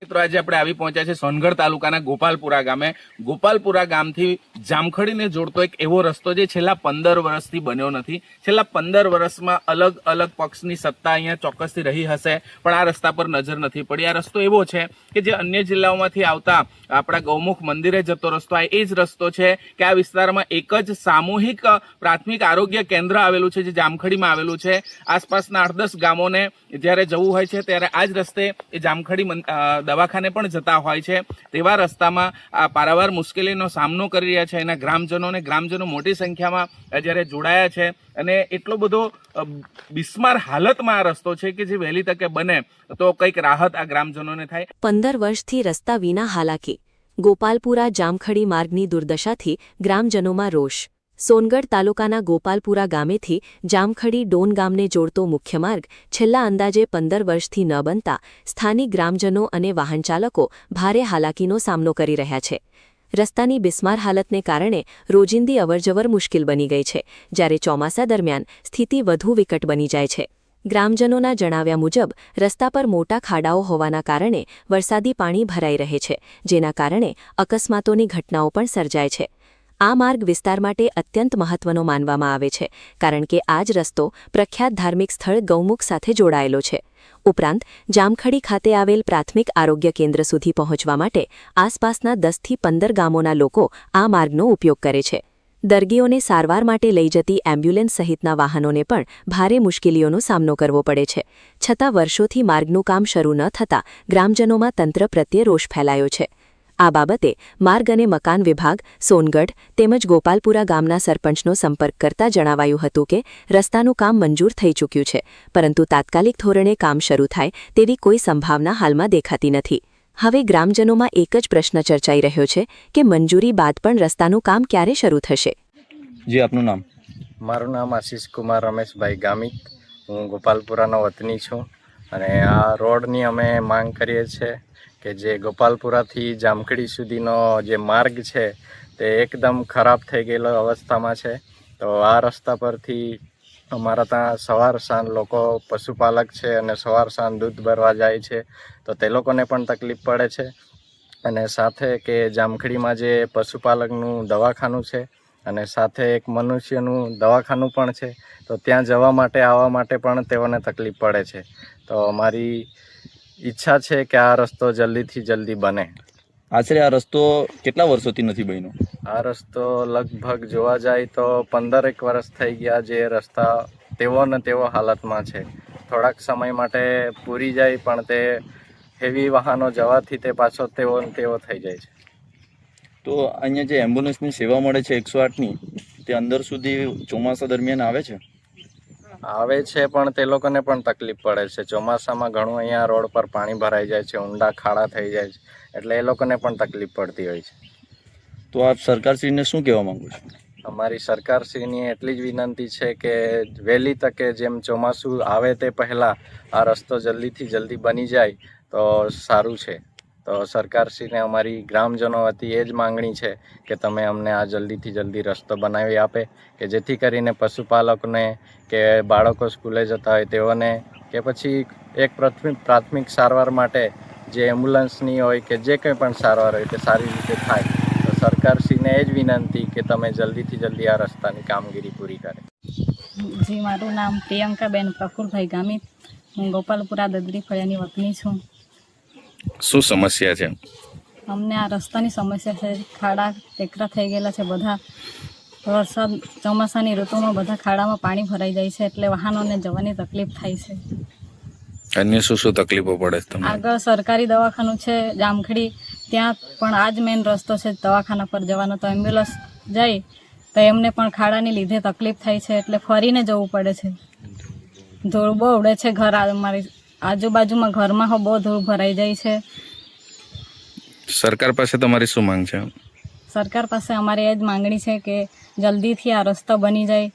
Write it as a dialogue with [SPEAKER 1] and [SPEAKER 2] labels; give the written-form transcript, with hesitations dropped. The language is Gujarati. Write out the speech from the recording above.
[SPEAKER 1] મિત્રો આજે આપણે આવી પહોંચ્યા છે સોનગઢ તાલુકાના ગોપાલપુરા ગામે. ગોપાલપુરા ગામથી જામખડીને જોડતો એક એવો રસ્તો જે છેલ્લા 15 વર્ષથી બન્યો નથી. છેલ્લા 15 વર્ષમાં અલગ અલગ પક્ષની સત્તા અહીંયા ચોક્કસથી રહી હશે, પણ આ રસ્તા પર નજર નથી પડી. આ રસ્તો એવો છે કે જે અન્ય જિલ્લાઓમાંથી આવતા આપણા ગૌમુખ મંદિરે જતો રસ્તો આ એ જ રસ્તો છે કે આ વિસ્તારમાં એક જ સામૂહિક પ્રાથમિક આરોગ્ય કેન્દ્ર આવેલું છે જે જામખડીમાં આવેલું છે. આસપાસના 8-10 ગામોને જ્યારે જવું હોય છે ત્યારે આ જ રસ્તે એ જામખડી દવાખાને પણ જતા હોય છે. તેવા રસ્તામાં આ પારાવાર મુશ્કેલીનો સામનો કરી રહ્યા છે એના ગ્રામજનો મોટી સંખ્યામાં જ્યારે જોડાયા છે અને એટલો બધો બિસ્માર હાલતમાં આ રસ્તો છે કે જે વહેલી તકે બને તો કંઈક રાહત આ ગ્રામજનોને થાય.
[SPEAKER 2] 15 વર્ષથી રસ્તા વિના હાલાકી. ગોપાલપુરા જામખડી માર્ગની દુર્દશાથી ગ્રામજનોમાં રોષ. સોનગઢ તાલુકાના ગોપાલપુરા ગામેથી જામખડી ડોન ગામને જોડતો મુખ્ય માર્ગ છેલ્લા અંદાજે 15 વર્ષથી ન બનતા સ્થાનિક ગ્રામજનો અને વાહનચાલકો ભારે હાલાકીનો સામનો કરી રહ્યા છે. રસ્તાની બિસ્માર હાલતને કારણે રોજિંદી અવરજવર મુશ્કેલ બની ગઈ છે, જ્યારે ચોમાસા દરમિયાન સ્થિતિ વધુ વિકટ બની જાય છે. ગ્રામજનોના જણાવ્યા મુજબ રસ્તા પર મોટા ખાડાઓ હોવાના કારણે વરસાદી પાણી ભરાઈ રહે છે, જેના કારણે અકસ્માતોની ઘટનાઓ પણ સર્જાય છે. આ માર્ગ વિસ્તાર માટે અત્યંત મહત્વનો માનવામાં આવે છે, કારણ કે આ જ રસ્તો પ્રખ્યાત ધાર્મિક સ્થળ ગૌમુખ સાથે જોડાયેલો છે. ઉપરાંત જામખડી ખાતે આવેલ પ્રાથમિક આરોગ્ય કેન્દ્ર સુધી પહોંચવા માટે આસપાસના 10થી 15 ગામોના લોકો આ માર્ગનો ઉપયોગ કરે છે. દર્દીઓને સારવાર માટે લઈ જતી એમ્બ્યુલન્સ સહિતના વાહનોને પણ ભારે મુશ્કેલીઓનો સામનો કરવો પડે છે. છતાં વર્ષોથી માર્ગનું કામ શરૂ ન થતાં ગ્રામજનોમાં તંત્ર પ્રત્યે રોષ ફેલાયો છે. આ બાબતે માર્ગ અને મકાન વિભાગ, સોનગઢ તેમજ ગોપાલપુરા ગામના સરપંચનો સંપર્ક કરતા જણાવાયું હતું કે રસ્તાનું કામ મંજૂર થઈ ચૂક્યું છે, પરંતુ તાત્કાલિક ધોરણે કામ શરૂ થાય તેવી કોઈ સંભાવના હાલમાં દેખાતી નથી. હવે ગ્રામજનોમાં એક જ પ્રશ્ન ચર્ચાઈ રહ્યો છે કે મંજૂરી બાદ પણ રસ્તાનું કામ ક્યારે શરૂ થશે.
[SPEAKER 3] જી, આપનું નામ?
[SPEAKER 4] મારું નામ આશીષ કુમાર રમેશભાઈ ગામિત. હું ગોપાલપુરાનો વતની છું અને આ રોડની અમે માંગ કરીએ છીએ કે જે ગોપાલપુરાથી જામખડી સુધીનો જે માર્ગ છે તે એકદમ ખરાબ થઈ ગયેલો અવસ્થામાં છે. તો આ રસ્તા પરથી અમારા ત્યાં સવાર સાંજ લોકો પશુપાલક છે અને સવાર સાંજ દૂધ ભરવા જાય છે, તો તે લોકોને પણ તકલીફ પડે છે. અને સાથે કે જામખડીમાં જે પશુપાલકનું દવાખાનું છે અને સાથે એક મનુષ્યનું દવાખાનું પણ છે, તો ત્યાં જવા માટે આવવા માટે પણ તેઓને તકલીફ પડે છે. તો અમારી ઈચ્છા છે કે આ રસ્તો જલ્દીથી જલ્દી બને.
[SPEAKER 3] આશરે આ રસ્તો કેટલા વર્ષોથી નથી બન્યો?
[SPEAKER 4] આ રસ્તો લગભગ જોવા જાય તો 15 વર્ષ થઈ ગયા જે રસ્તા તેવો ને તેવો હાલતમાં છે. થોડાક સમય માટે પૂરી જાય પણ તે હેવી વાહનો જવાથી તે પાછો તેવો ને તેવો થઈ જાય છે.
[SPEAKER 3] તો અહીંયા જે એમ્બ્યુલન્સની સેવા મળે છે 108ની, તે અંદર સુધી ચોમાસા દરમિયાન આવે છે?
[SPEAKER 4] આવે છે પણ તે લોકોને પણ તકલીફ પડે છે. ચોમાસામાં ઘણું અહીંયા રોડ પર પાણી ભરાઈ જાય છે, ઊંડા ખાડા થઈ જાય છે, એટલે એ લોકોને પણ તકલીફ પડતી હોય છે.
[SPEAKER 3] તો આપ સરકારશ્રીને શું કહેવા માંગો છો?
[SPEAKER 4] અમારી સરકારશ્રીની એટલી જ વિનંતી છે કે વહેલી તકે જેમ ચોમાસું આવે તે પહેલાં આ રસ્તો જલ્દીથી જલ્દી બની જાય તો સારું છે. તો સરકારશ્રીને અમારી ગ્રામજનો વતી એ જ માંગણી છે કે તમે અમને આ જલ્દીથી જલ્દી રસ્તો બનાવી આપે કે જેથી કરીને પશુપાલકોને કે બાળકો સ્કૂલે જતા હોય તેઓને કે પછી એક પ્રાથમિક સારવાર માટે જે એમ્બ્યુલન્સની હોય કે જે કંઈ પણ સારવાર હોય તે સારી રીતે થાય. તો સરકારશ્રીને એ જ વિનંતી કે તમે જલ્દીથી જલ્દી આ રસ્તાની કામગીરી પૂરી કરે.
[SPEAKER 5] જી, મારું નામ પ્રિયંકાબેન પ્રફુલભાઈ ગામિત. હું ગોપાલપુરા દદરી ફળિયાની વતની છું.
[SPEAKER 1] શું સમસ્યા છે?
[SPEAKER 5] અમને આ રસ્તાની સમસ્યા છે. ખાડા ટેકરા થઈ ગયેલા છે બધા. વરસાદ ચોમાસાની ઋતુમાં બધા ખાડામાં પાણી ભરાઈ જાય છે, એટલે વાહનોને જવાની તકલીફ થાય છે.
[SPEAKER 1] અન્ય શું તકલીફો પડે છે?
[SPEAKER 5] આગળ સરકારી દવાખાનું છે જામખડી, ત્યાં પણ આ જ મેઇન રસ્તો છે દવાખાના પર જવાનો. તો એમ્બ્યુલન્સ જાય તો એમને પણ ખાડાની લીધે તકલીફ થાય છે, એટલે ફરીને જવું પડે છે. ધૂળ બહુ ઉડે છે. અમારી આજુબાજુમાં ઘરમાં બહુ ધૂળ ભરાઈ જાય છે.
[SPEAKER 1] સરકાર પાસે તમારી શું માંગ છે?
[SPEAKER 5] સરકાર પાસે અમારી એ જ માંગણી છે કે જલ્દીથી આ રસ્તો બની જાય